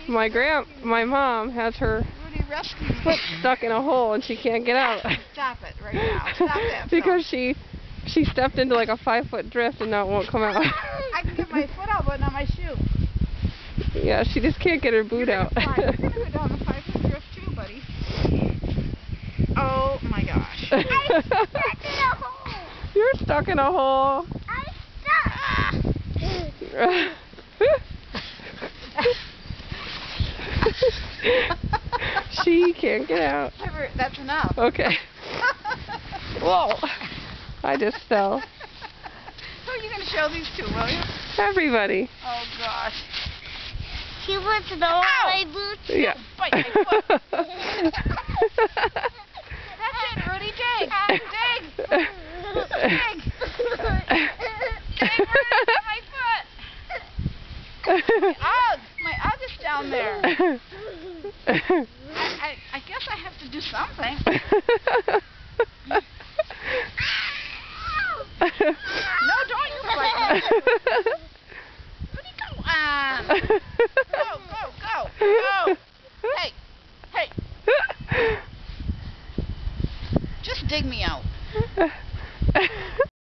My mom has her Rudy, rescue me. foot stuck in a hole and she can't get out. Stop it right now. Stop that. Because she stepped into like a 5-foot drift and now it won't come out. I can get my foot out, but not my shoe. Yeah, she just can't get her boot out. You're going to go down a 5-foot drift too, buddy. Oh my gosh. I'm stuck in a hole. You're stuck in a hole. I'm stuck. She can't get out. That's enough. Okay. Whoa. I just fell. Who are you going to show these to, will you? Everybody. Oh gosh. He wants to know my boots. Yeah. Bite my foot. That's it, Rudy. Dig. Dig. Dig. Dig where my foot. My Ugg is down there. I guess I have to do something. No, don't you bite me. Rudy, go on. Go. Hey. Just dig me out.